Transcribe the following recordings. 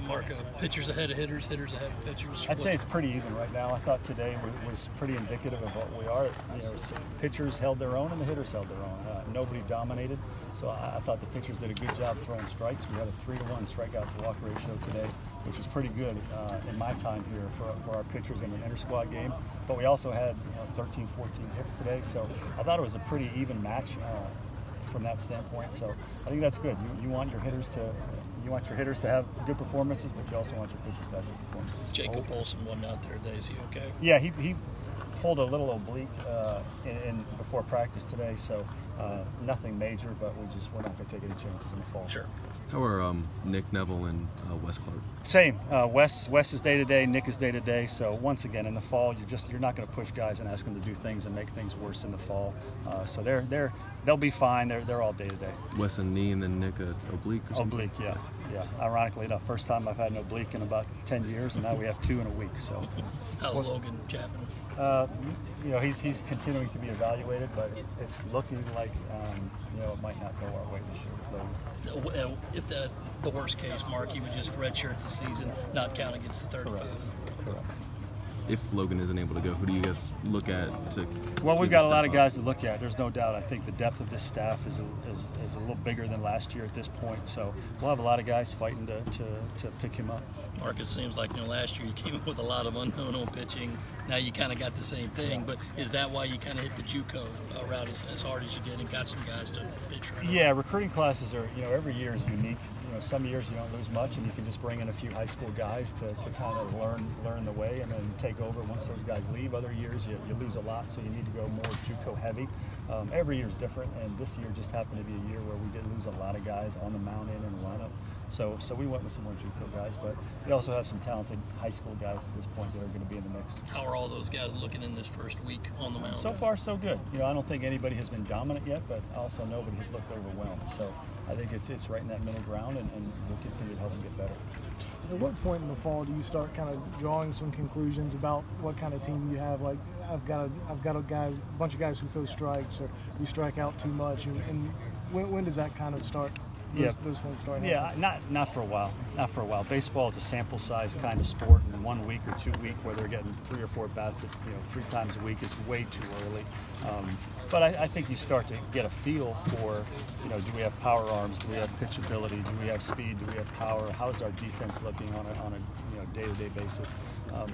Mark, pitchers ahead of hitters, hitters ahead of pitchers? I'd say it's pretty even right now. I thought today was pretty indicative of what we are. Pitchers held their own and the hitters held their own. Nobody dominated, so I thought the pitchers did a good job throwing strikes. We had a 3-to-1 strikeout to walk ratio today, which is pretty good in my time here for our pitchers in an inter-squad game. But we also had 13, 14 hits today, so I thought it was a pretty even match from that standpoint. So I think that's good. You want your hitters to have good performances, but you also want your pitchers to have good performances. Jacob Olsen wasn't out there today. Is he okay? Yeah, he pulled a little oblique before practice today, so nothing major, but we're not going to take any chances in the fall. Sure. How are Nick Neville and Wes Clark? Same. Wes is day to day. Nick is day to day. So once again, in the fall, you're not going to push guys and ask them to do things and make things worse in the fall. So they'll be fine. They're all day to day. Wes a knee and then Nick a oblique. Or something? Oblique, yeah. Ironically enough, first time I've had an oblique in about 10 years, and now we have 2 in a week. So. How's Logan Chapman? He's continuing to be evaluated, but it's looking like it might not go our way this year. If the worst case, Mark, he would just redshirt the season, not count against the 35. Correct. If Logan isn't able to go, who do you guys look at to? Well, we've got a lot of guys to look at. There's no doubt. I think the depth of this staff is a little bigger than last year at this point. So we'll have a lot of guys fighting to pick him up. Mark, it seems like last year you came up with a lot of unknown on pitching. Now you kind of got the same thing. But is that why you kind of hit the JUCO route as hard as you did and got some guys to pitch right? Yeah, recruiting classes are every year is unique. Some years you don't lose much, and you can just bring in a few high school guys to kind of learn the way and then take over once those guys leave. Other years you lose a lot, so you need to go more JUCO heavy. Every year is different, and this year just happened to be a year where we did lose a lot of guys on the mound and in the lineup. So we went with some more JUCO guys, but we also have some talented high school guys at this point that are going to be in the mix. How are all those guys looking in this first week on the mound? So far, so good. I don't think anybody has been dominant yet, but also nobody has looked overwhelmed. So I think it's right in that middle ground, and we'll continue to help them get better. At what point in the fall do you start kind of drawing some conclusions about what kind of team you have? Like, I've got a bunch of guys who throw strikes, or we strike out too much, and when does that kind of start? Those things start happening? Yeah, not for a while. Not for a while. Baseball is a sample size kind of sport, and 1 week or 2 weeks where they're getting 3 or 4 bats at 3 times a week is way too early. But I think you start to get a feel for, do we have power arms? Do we have pitchability? Do we have speed? Do we have power? How is our defense looking on a day-to-day basis?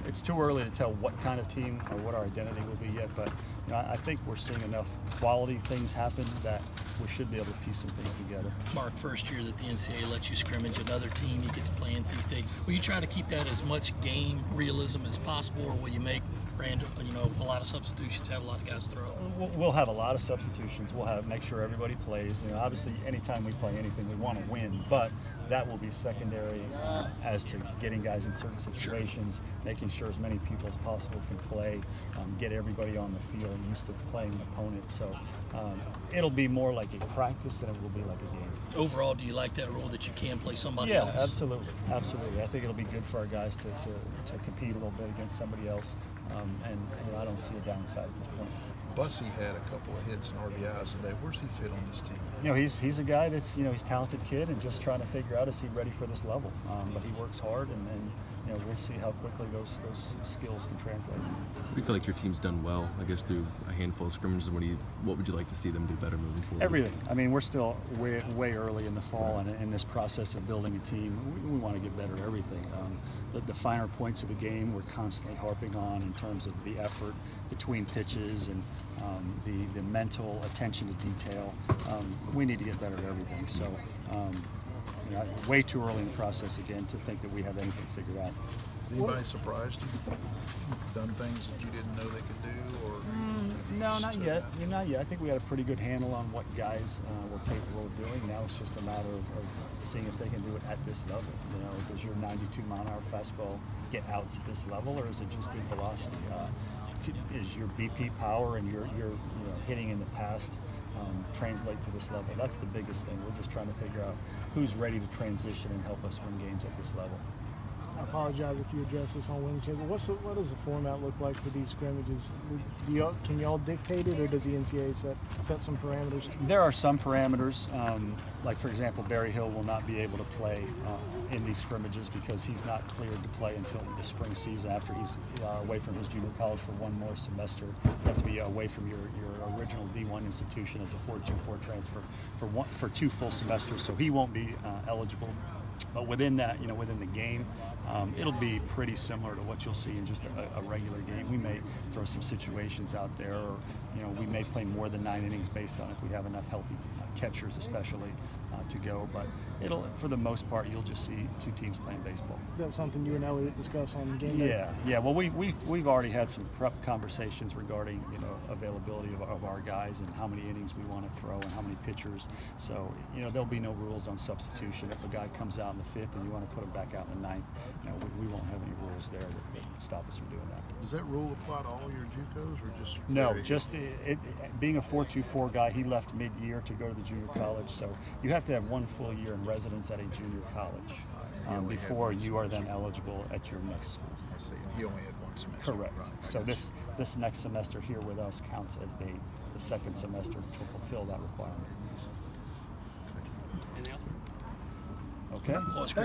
It's too early to tell what kind of team or what our identity will be yet, but I think we're seeing enough quality things happen that we should be able to piece some things together. Mark, first year that the NCAA lets you scrimmage another team, you get to play NC State. Will you try to keep that as much game realism as possible, or will you make a lot of substitutions, have a lot of guys throw? We'll have a lot of substitutions. We'll make sure everybody plays. Obviously, anytime we play anything, we want to win, but that will be secondary as to getting guys in certain situations, making sure as many people as possible can play, get everybody on the field used to playing an opponent. So it'll be more like a practice than it will be like a game. Overall, do you like that rule that you can play somebody else? Yeah, absolutely. I think it'll be good for our guys to compete a little bit against somebody else, and I don't see a downside at this point. Bussey had a couple of hits and RBIs today. Where's he fit on this team? He's a guy that's he's a talented kid and just trying to figure out, is he ready for this level? But he works hard, and we'll see how quickly those skills can translate. Do you feel like your team's done well, I guess, through a handful of scrimmages? What would you like to see them do better moving forward? Everything. I mean, we're still way early in the fall, and in this process of building a team, we want to get better at everything. The finer points of the game we're constantly harping on in terms of the effort between pitches and the mental attention to detail. We need to get better at everything. So. Way too early in the process again to think that we have anything figured out. Has anybody surprised you? Done things that you didn't know they could do, or? No, not yet. Not yet. I think we had a pretty good handle on what guys were capable of doing. Now it's just a matter of seeing if they can do it at this level. Does your 92-mile-an-hour fastball get outs at this level, or is it just good velocity? Is your BP power and your hitting in the past translate to this level? That's the biggest thing. We're just trying to figure out who's ready to transition and help us win games at this level. I apologize if you address this on Wednesday, but what does the format look like for these scrimmages? Can y'all dictate it, or does the NCAA set some parameters? There are some parameters, like for example, Berry Hill will not be able to play in these scrimmages because he's not cleared to play until the spring season after he's away from his junior college for one more semester. You have to be away from your original D1 institution as a 4-2-4 transfer for 2 full semesters, so he won't be eligible. But within that, within the game, it'll be pretty similar to what you'll see in just a regular game. We may throw some situations out there, or we may play more than 9 innings based on if we have enough healthy catchers, especially to go. But for the most part, you'll just see 2 teams playing baseball. That's something you and Elliot discuss on game day? Yeah. Well, we've already had some prep conversations regarding availability of our guys and how many innings we want to throw and how many pitchers. So there'll be no rules on substitution. If a guy comes out in the 5th and you want to put him back out in the 9th, we won't have any rules there that stop us from doing that. Does that rule apply to all your JUCOs or just? No, just being a 4-2-4 guy. He left mid-year to go to the junior college, so you have to have 1 full year in residence at a junior college before you are then eligible at your next school. I see. He only had 1 semester. Correct. Right. So this next semester here with us counts as the 2nd semester to fulfill that requirement. Anything else? Okay. Well, it's great.